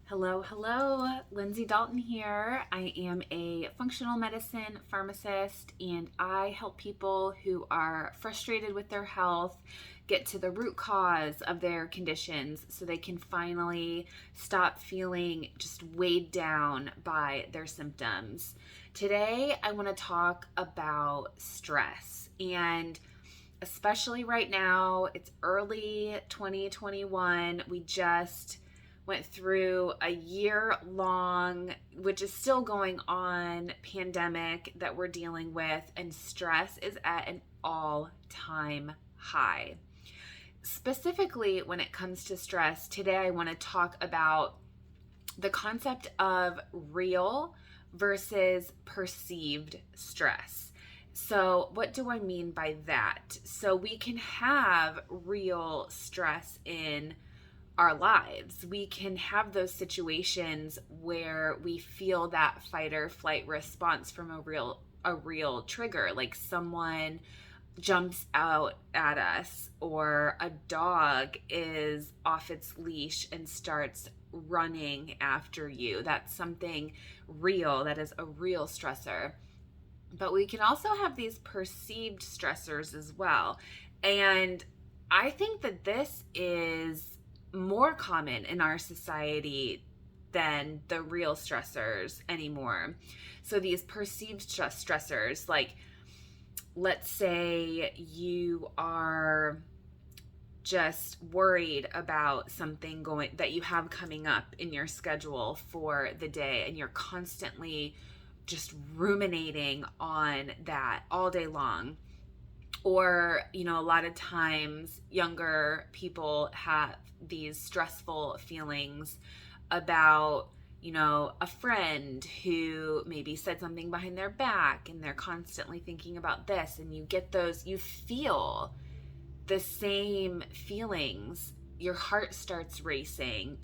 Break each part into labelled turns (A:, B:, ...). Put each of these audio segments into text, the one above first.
A: Hello, hello. Lindsay Dalton here. I am a functional medicine pharmacist and I help people who are frustrated with their health get to the root cause of their conditions so they can finally stop feeling just weighed down by their symptoms. Today, I want to talk about stress, and especially right now, it's early 2021. We just went through a year long, which is still going on, pandemic that we're dealing with, and stress is at an all time high. Specifically, when it comes to stress, today I want to talk about the concept of real versus perceived stress. So, what do I mean by that? So, we can have real stress in our lives. We can have those situations where we feel that fight or flight response from a real trigger, like someone jumps out at us, or a dog is off its leash and starts running after you. That's something real, that is a real stressor. But we can also have these perceived stressors as well. And I think that this is more common in our society than the real stressors anymore. So these perceived stressors, like let's say you are just worried about something going that you have coming up in your schedule for the day, and you're constantly just ruminating on that all day long. Or, a lot of times younger people have these stressful feelings about, a friend who maybe said something behind their back, and they're constantly thinking about this, and you feel the same feelings. Your heart starts racing.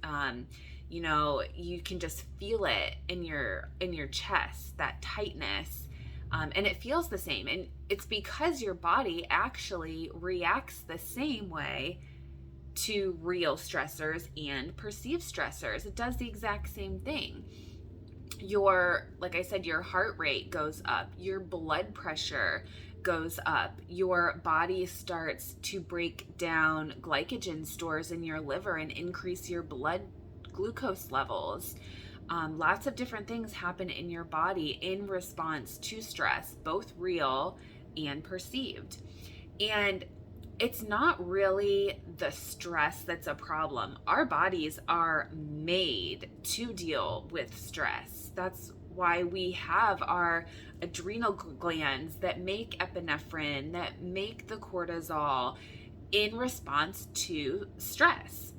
A: You can just feel it in your chest, that tightness. And it feels the same. And it's because your body actually reacts the same way to real stressors and perceived stressors. It does the exact same thing. Like I said, your heart rate goes up, your blood pressure goes up, your body starts to break down glycogen stores in your liver and increase your blood glucose levels. Lots of different things happen in your body in response to stress, both real and perceived. And it's not really the stress that's a problem. Our bodies are made to deal with stress. That's why we have our adrenal glands that make epinephrine, that make the cortisol in response to stress.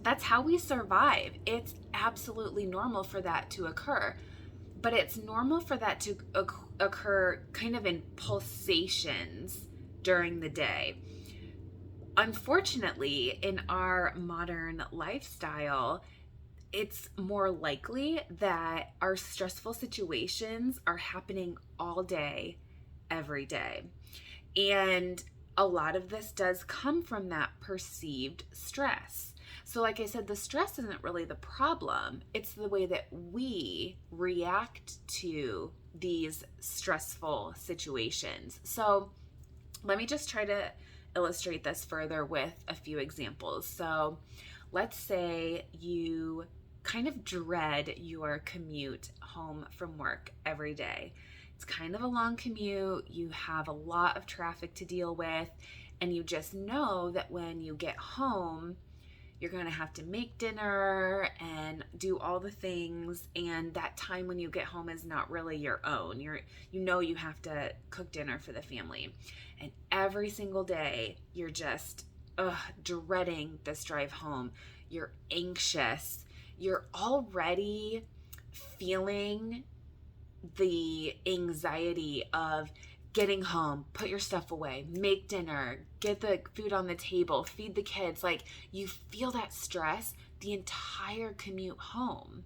A: That's how we survive. It's absolutely normal for that to occur. But it's normal for that to occur kind of in pulsations during the day. Unfortunately, in our modern lifestyle, it's more likely that our stressful situations are happening all day, every day. And a lot of this does come from that perceived stress. So, like I said, the stress isn't really the problem. It's the way that we react to these stressful situations. So, let me just try to illustrate this further with a few examples. So, let's say you kind of dread your commute home from work every day. It's kind of a long commute, you have a lot of traffic to deal with, and you just know that when you get home, you're going to have to make dinner and do all the things, and that time when you get home is not really your own. You have to cook dinner for the family. And every single day you're just dreading this drive home. You're anxious. You're already feeling the anxiety of getting home, put your stuff away, make dinner, get the food on the table, feed the kids. Like, you feel that stress the entire commute home.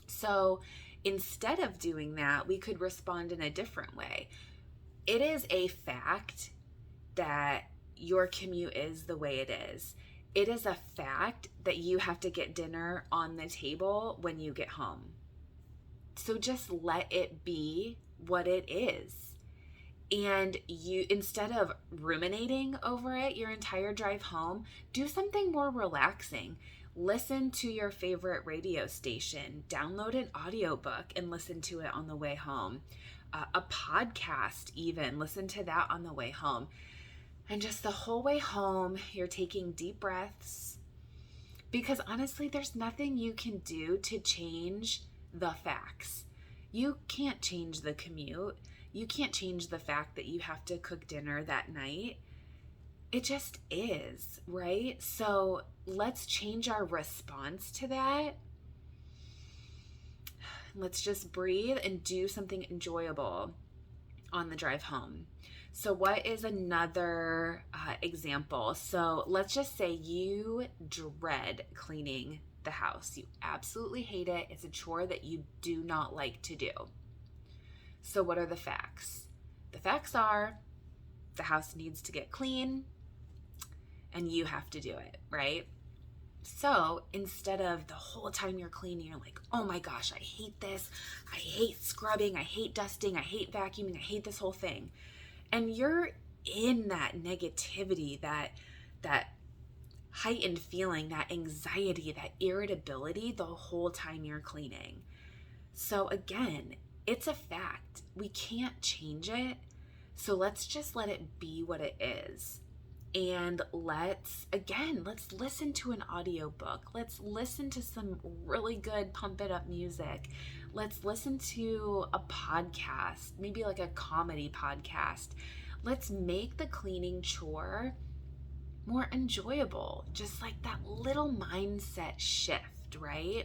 A: So instead of doing that, we could respond in a different way. It is a fact that your commute is the way it is. It is a fact that you have to get dinner on the table when you get home. So just let it be what it is. And you, instead of ruminating over it your entire drive home, do something more relaxing. Listen to your favorite radio station, download an audiobook and listen to it on the way home. A podcast, even listen to that on the way home. And just the whole way home, you're taking deep breaths, because honestly, there's nothing you can do to change the facts. You can't change the commute. You can't change the fact that you have to cook dinner that night. It just is, right? So let's change our response to that. Let's just breathe and do something enjoyable on the drive home. So what is another example? So let's just say you dread cleaning the house. You absolutely hate it. It's a chore that you do not like to do. So what are the facts? The facts are the house needs to get clean and you have to do it, right? So instead of the whole time you're cleaning, you're like, oh my gosh, I hate this. I hate scrubbing. I hate dusting. I hate vacuuming. I hate this whole thing. And you're in that negativity, that heightened feeling, that anxiety, that irritability the whole time you're cleaning. So again, it's a fact. We can't change it. So let's just let it be what it is. And let's listen to an audiobook. Let's listen to some really good pump it up music. Let's listen to a podcast, maybe like a comedy podcast. Let's make the cleaning chore more enjoyable, just like that little mindset shift, right?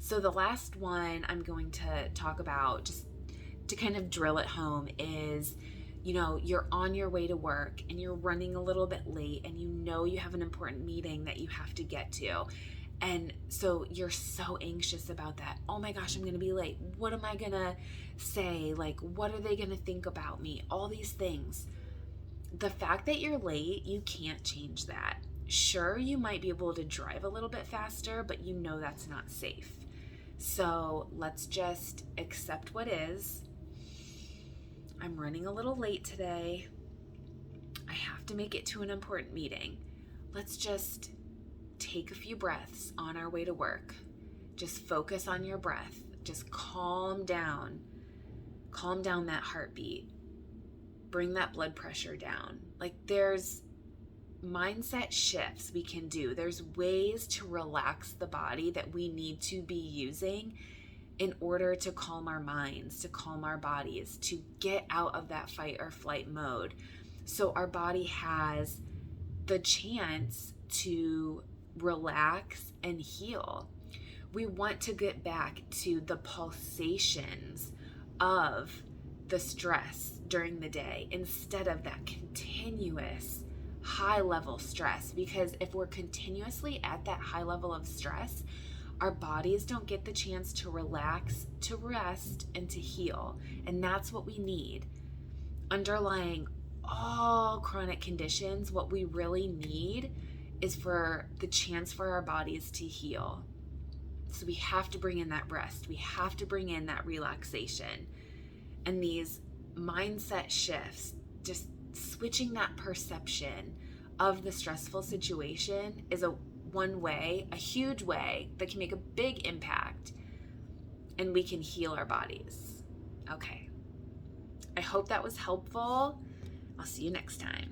A: So the last one I'm going to talk about, just to kind of drill it home, is you're on your way to work and you're running a little bit late and you have an important meeting that you have to get to. And so you're so anxious about that. Oh my gosh, I'm going to be late. What am I going to say? Like, what are they going to think about me? All these things. The fact that you're late, you can't change that. Sure, you might be able to drive a little bit faster, but that's not safe. So let's just accept what is. I'm running a little late today. I have to make it to an important meeting. Let's just take a few breaths on our way to work. Just focus on your breath. Just calm down. Calm down that heartbeat. Bring that blood pressure down. Like, there's mindset shifts we can do. There's ways to relax the body that we need to be using in order to calm our minds, to calm our bodies, to get out of that fight or flight mode. So our body has the chance to relax and heal. We want to get back to the pulsations of the stress during the day instead of that continuous high level stress. Because if we're continuously at that high level of stress, our bodies don't get the chance to relax, to rest, and to heal. And that's what we need. Underlying all chronic conditions, what we really need is for the chance for our bodies to heal. So we have to bring in that rest. We have to bring in that relaxation. And these mindset shifts, just switching that perception of the stressful situation, is a huge way that can make a big impact, and we can heal our bodies. Okay. I hope that was helpful. I'll see you next time.